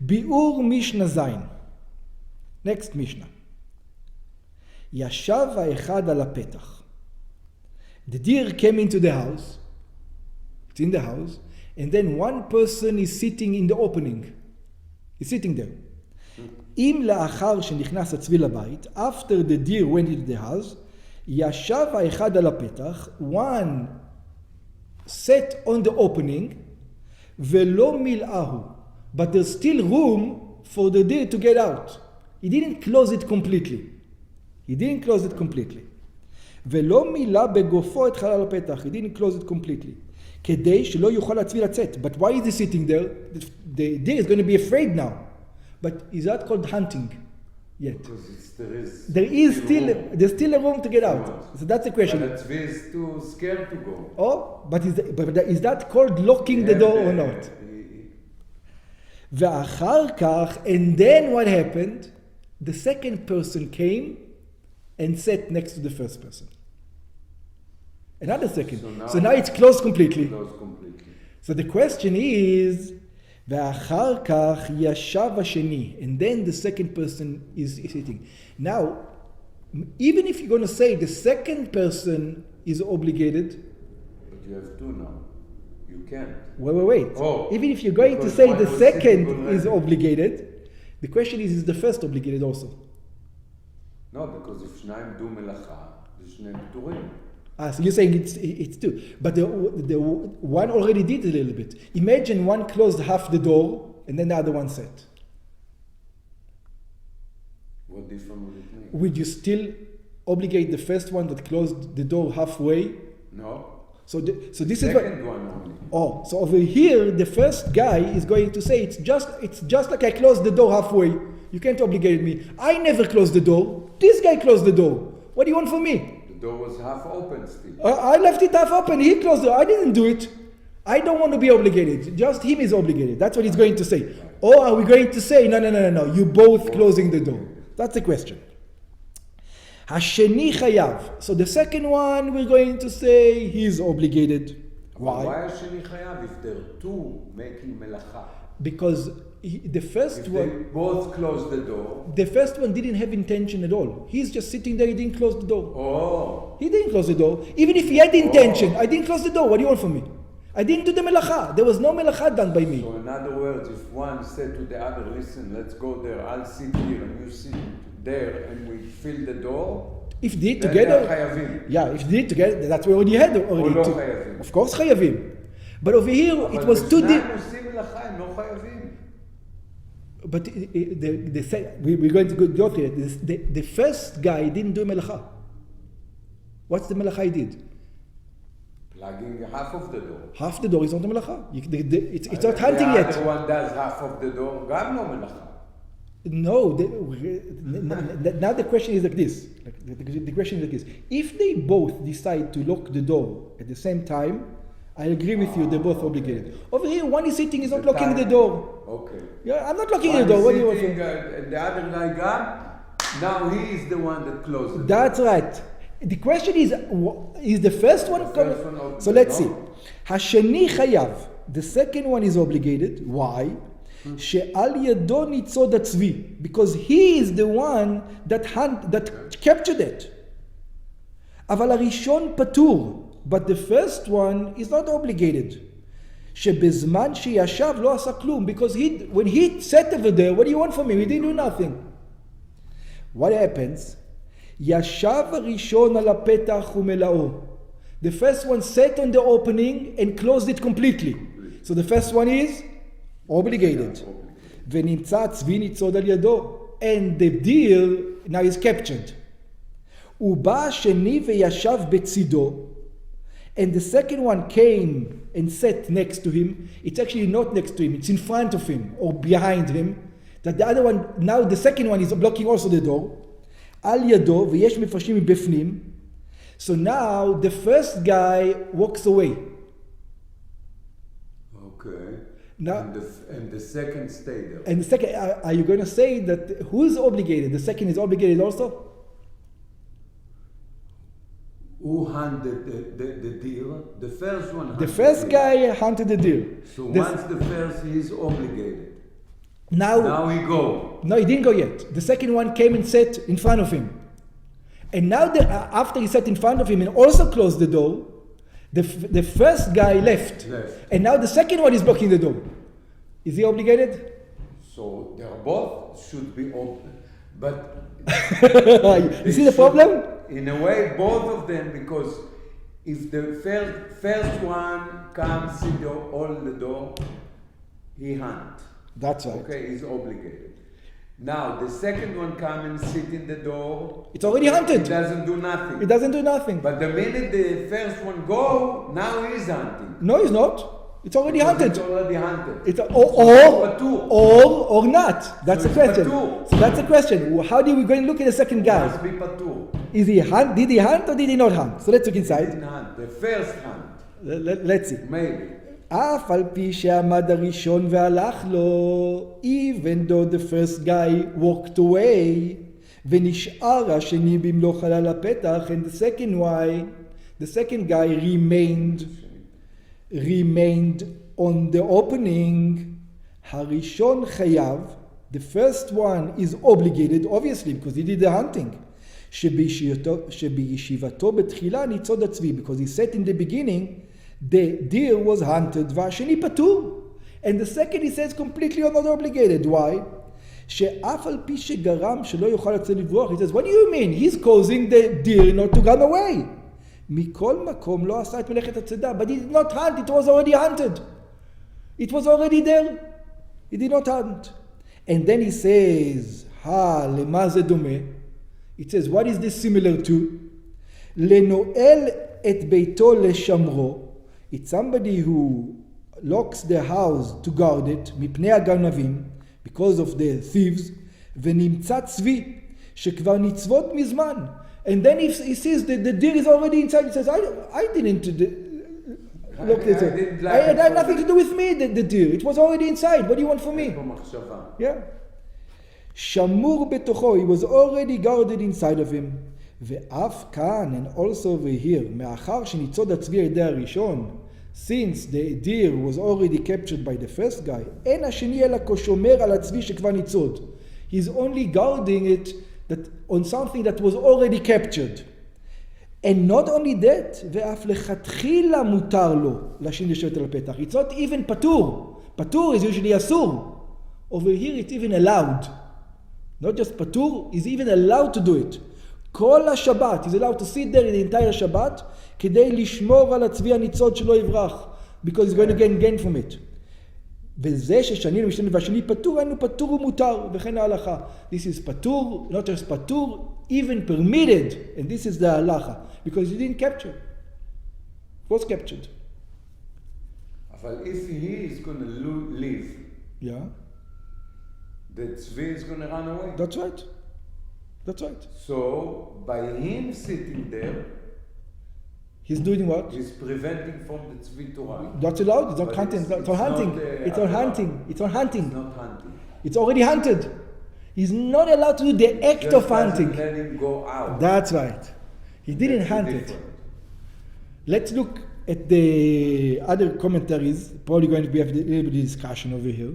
ביאור משנה זין. Next Mishnah. ישב האחד על הפתח. The deer came into the house. It's in the house. And then one person is sitting in the opening. He's sitting there. אם לאחר שנכנס הצבי לבית, after the deer went into the house, ישב האחד על הפתח, one sat on the opening, ולא מילאהו. But there's still room for the deer to get out. He didn't close it completely. ולא מילא בגופו את חלל הפתח. He didn't close it completely. כדי שלא יוכל הצבי לצאת. But why is he sitting there? The deer is going to be afraid now. But is that called hunting yet? Because there's still a room to get out. So that's the question. But the tzvi is too scared to go. Oh, but is that called locking the door or not? ואחר כך, and then what happened? The second person came and sat next to the first person. Another second. So now it's closed completely. So the question is, ואחר כך ישב השני, and then the second person is sitting. Now, even if you're going to say the second person is obligated, but you have two now. You can't. Wait. Oh, even if you're going to say the second is obligated, the question is the first obligated also? No, because if שניים דו מלאכה, זה שניהם פטורים. So you're saying it's two. But the one already did a little bit. Imagine one closed half the door and then the other one sat. What difference would it make? Would you still obligate the first one that closed the door halfway? No. So this is second one only. Oh, so over here the first guy is going to say it's just like I closed the door halfway. You can't obligate me. I never closed the door. This guy closed the door. What do you want from me? The door was half open still. I left it half open. He closed it. I didn't do it. I don't want to be obligated. Just him is obligated. That's what he's going to say. Or are we going to say, no. You both closing the door. That's the question. Hasheni chayav. So the second one, we're going to say he's obligated. Why? Why Hasheni chayav if there are two making melacha? Because the first if one... they both closed the door. The first one didn't have intention at all. He's just sitting there, he didn't close the door. Oh. He didn't close the door. Even if he had intention, I didn't close the door. What do you want from me? I didn't do the melacha. There was no melacha done by me. So in other words, if one said to the other, listen, let's go there, I'll sit here and you sit there, and we fill the door. If they did together, if they did together, that's what you had already. Of course, chayavim. But over here, it was too deep. But we're going to go through it. The first guy didn't do melacha. What's the melacha he did? Plugging half of the door. Half the door is not the melacha. It's not hunting yet. The other one does half of the door. גם לא מלאכה. No, now the question is like this. The question is like this. If they both decide to lock the door at the same time, I agree with you, they're both obligated. Over here, one is sitting, he's not locking the door. Okay. Yeah, I'm not locking the door. What do you want? And the other guy now he is the one that closes the door. That's right. The question is the first one coming? So let's see. Hasheni chayav. The second one is obligated. Why? She'al yado nitzod hatzvi, because he is the one that captured it. Aval harishon patur, but the first one is not obligated. Shebezman sheyashav lo asa klum, because when he sat over there, what do you want from him? He didn't do nothing. What happens? Yashav harishon al hapetach umelao. The first one sat on the opening and closed it completely. So the first one is obligated. ונמצא צבי ניצוד על ידו. And the deer now is captured. ובא השני וישב בצידו. And the second one came and sat next to him. It's actually not next to him. It's in front of him or behind him. That the other one, now the second one is blocking also the door. על ידו, ויש מפרשים מבפנים. So now the first guy walks away. Okay. Now, and the second stay there. And the second, are you going to say that who is obligated? The second is obligated also? Who hunted the deer? The first one hunted the first guy hunted the deer. So once the first, he is obligated. Now he go. No, he didn't go yet. The second one came and sat in front of him. And now, after he sat in front of him and also closed the door, the first guy left. And now the second one is blocking the door. Is he obligated? So they both should be open. But you see the problem? In a way, both of them, because if the first one comes in all the door, he hunt. That's right. Okay, he's obligated. Now the second one come and sit in the door. It's already hunted. It doesn't do nothing. It doesn't do nothing. But the minute the first one go, now he's hunting. No, he's not. It's already hunted. It's already hunted. It's or not. That's the question. So that's the question. How do we go and look at the second guy? It must be patur. Is he hunt? Did he hunt or did he not hunt? So let's look inside. He didn't hunt. The first hunt. Let's see. Maybe. אף על פי שעמד הראשון והלך לו, even though the first guy walked away, ונשאר השני במלוך חלל הפתח, and the second guy remained on the opening, הראשון חייב, the first one is obligated, obviously, because he did the hunting, שבישיבתו בתחילה ניצוד הצבי, because he said in the beginning, the deer was hunted, והשני פטור. And the second he says completely not obligated. Why? שאף על פי שגרם שלא יוכל לצאת לברוח. He says, what do you mean? He's causing the deer not to run away. מכל מקום לא עשה את מלאכת הצידה. But he did not hunt, it was already hunted. It was already there. He did not hunt. And then he says, למה זה דומה? It says, what is this similar to? לנועל את ביתו לשמרו. It's somebody who locks their house to guard it, מפני הגנבים, because of the thieves, ונמצא צבי, שכבר נצבות מזמן. And then he sees that the deer is already inside, he says, I didn't look at it. It had nothing to do with me, the deer. It was already inside. What do you want from me? Yeah. שמור בתוכו, he was already guarded inside of him. ואף כאן, and also over here, מאחר שניצוד הצבי על ידי הראשון, since the deer was already captured by the first guy, אין השני אלא כשומר על הצבי שכבר ניצוד. He's only guarding it on something that was already captured. And not only that, ואף לכתחילה מותר לו להשאיר לשבת על הפתח. It's not even פטור. פטור is usually אסור. Over here it's even allowed. Not just פטור, he's even allowed to do it. כל השבת, he's allowed to sit there in the entire Shabbat, כדי לשמור על הצבי הניצוד שלא יברח, because he's going to gain from it. וזה ששני למשתנה והשני פטור, היינו פטור ומותר, וכן ההלכה. This is פטור, not just פטור, even permitted, and this is the halacha, because he didn't capture. It was captured. אבל if he is going to leave, yeah, the tzvi is going to run away. That's right. That's right. So, by him sitting there, he's doing what? He's preventing from the tzvi to run. That's allowed. It's not hunting. It's not hunting. It's not hunting. It's not hunting. It's not hunting. It's already hunted. He's not allowed to do the act of hunting. Let him go out. That's right. He didn't hunt it. Let's look at the other commentaries. Probably going to be a little bit of discussion over here.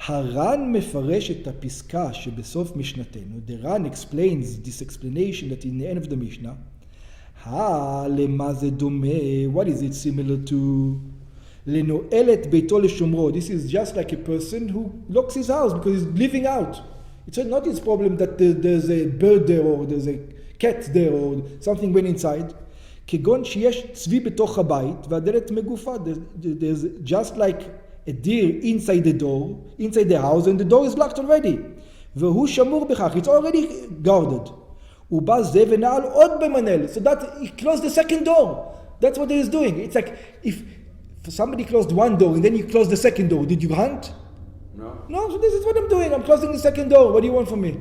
הר"ן מפרש את הפסקה שבסוף משנתנו. The Ran explains this explanation that in the end of the Mishnah. למה זה דומה? What is it similar to? לנועל את ביתו לשומרו. This is just like a person who locks his house because he's living out. It's not his problem that there's a bird there or there's a cat there or something went inside. כגון שיש צבי בתוך הבית והדלת מגופה. There's just like a deer inside the door, inside the house, and the door is locked already. והוא שמור בכך, it's already guarded. הוא בא זה ונעל עוד במנהל. So that he closed the second door. That's what he is doing. It's like if somebody closed one door and then you close the second door, did you hunt? No. No, so this is what I'm doing. I'm closing the second door. What do you want from me?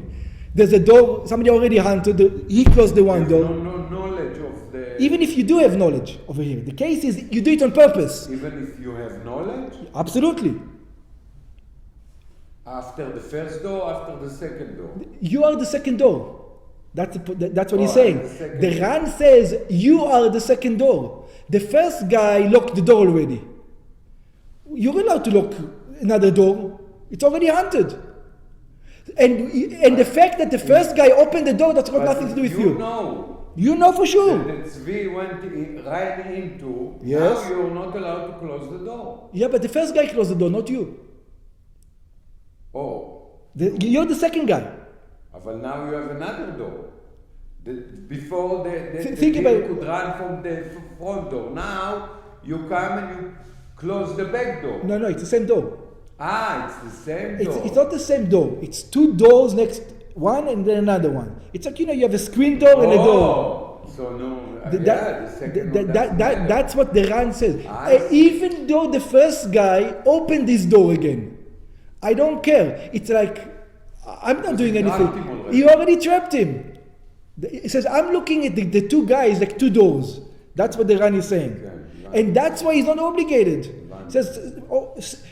There's a door, somebody already hunted, he closed the one door. No knowledge of the... Even if you do have knowledge over here, the case is you do it on purpose. Even if you have knowledge? Absolutely. After the first door, after the second door? You are the second door. That's what he's saying. The Ran says you are the second door. The first guy locked the door already. You're allowed to lock another door. It's already hunted. And the fact that the first guy opened the door, that's got nothing to do with you. You know for sure. The tzvi went right into, yes. Now you're not allowed to close the door. Yeah, but the first guy closed the door, not you. Oh. You're the second guy. But now you have another door. Before the think about could run from the front door. Now you come and you close the back door. No, it's the same door. It's the same door. It's not the same door. It's two doors next, one and then another one. It's like, you have a screen door and a door. So no, the second that's what the Ran says. Even though the first guy opened this door again, I don't care. It's like, I'm not doing anything. He already trapped him. He says, I'm looking at the two guys like two doors. That's what the Ran is saying. Okay. And that's why he's not obligated. He says,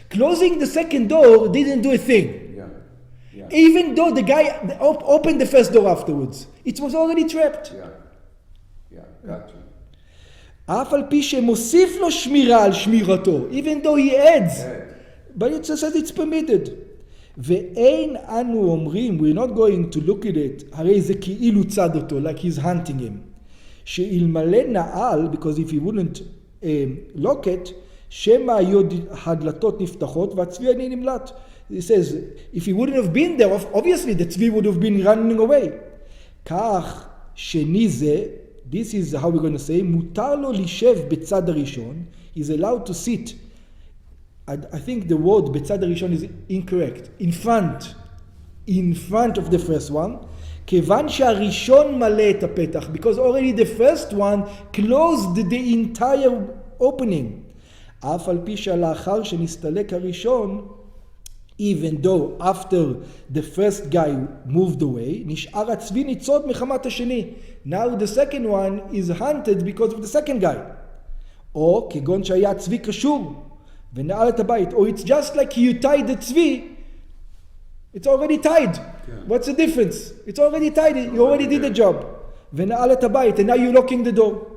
closing the second door didn't do a thing. Yeah. Even though the guy opened the first door afterwards. It was already trapped. Yeah, got you. אף על פי שמוסיף לו שמירה על שמירתו. Even though he adds. But it says it's permitted. ואין אנו אומרים, we're not going to look at it, הרי זה כאילו צד אותו, like he's hunting him. שאלמלא נעל, because if he wouldn't lock it, שמא היו הדלתות נפתחות והצבי איני נמלט. He says, if he wouldn't have been there, obviously the tzvi would have been running away. כך שני זה, this is how we're going to say, מותר לו לשב בצד הראשון, he's allowed to sit, I think the word בצד הראשון is incorrect, in front of the first one, כיוון שהראשון מלא את הפתח, because already the first one closed the entire opening. אף על פי שלאחר שנסתלק הראשון, even though after the first guy moved away, נשאר הצבי ניצוד מחמת השני. Now the second one is hunted because of the second guy. או כגון שהיה הצבי קשור ונעל את הבית. Or it's just like you tied the צבי, it's already tied. What's the difference? It's already tied, you already did the job. ונעל את הבית, and now you're locking the door.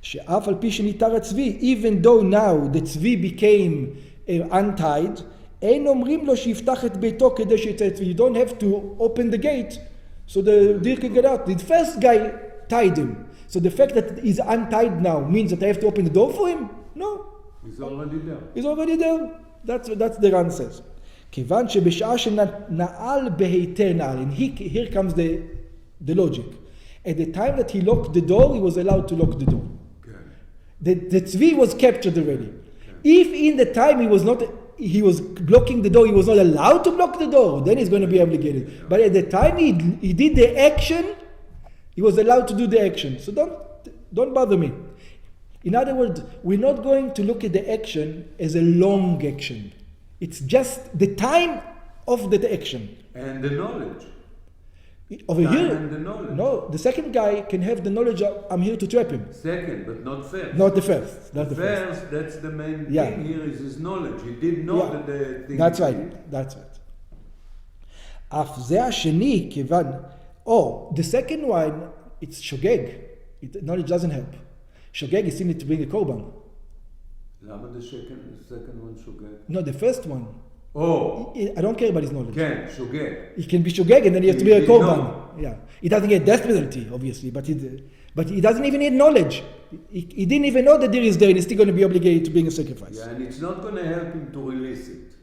שאף על פי שניתר הצבי, even though now the צבי became untied, אין אומרים לו שיפתח את ביתו כדי שיצא הצבי. You don't have to open the gate so the deer can get out. The first guy tied him. So the fact that he's untied now means that I have to open the door for him? No. He's already there. He's already there. That's the Ran says. כיוון שבשעה שנעל בהיתר נעל, and here comes the logic. At the time that he locked the door, he was allowed to lock the door. The tzvi was captured already. If in the time he was blocking the door, he was not allowed to block the door, then he's going to be obligated. But at the time he did the action, he was allowed to do the action. So don't bother me. In other words, we're not going to look at the action as a long action. It's just the time of the action. And the knowledge. Over time here, and the knowledge. No, the second guy can have the knowledge of, I'm here to trap him. Second, but not first. Not the first. Not the first, that's the main Yeah. thing here is his knowledge. He didn't know that the thing That's right. That's right. אף זה השני, כיוון, the second one, it's shogeg. Knowledge doesn't help. Shogeg is seen to bring a korban. למה the second one shogeg? No, the first one. I don't care about his knowledge. כן, shogeg. He can be shogeg and then he has to be a korban. Yeah. He doesn't get death penalty, obviously, but he doesn't even need knowledge. He didn't even know that there is there and he's still going to be obligated to bring a sacrifice. Yeah, and it's not going to help him to release it.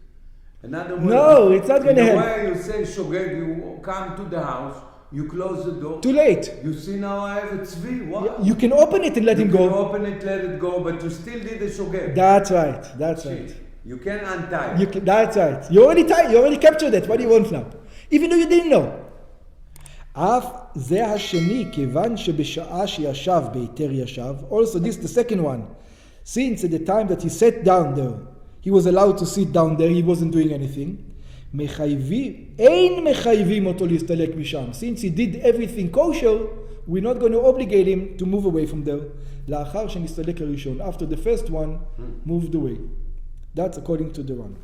Another way, no, it's not going to help. In a way you say shogeg, you come to the house, you close the door. Too late. You see now I have a tzvi. What? You can open it and let him go. You can open it, let it go, but you still did the shogeg. That's right. That's right. You can untie. That's right. You already tied. You already captured it. What do you want now? Even though you didn't know. אף זה השני, כיוון שבשעה שישב בהיתר ישב. Also this the second one. Since at the time that he sat down there, he was allowed to sit down there, he wasn't doing anything. אין מחייבים אותו להסתלק משם. Since he did everything kosher, we're not going to obligate him to move away from there. לאחר שנסתלק הראשון. After the first one moved away. That's according to the Ran.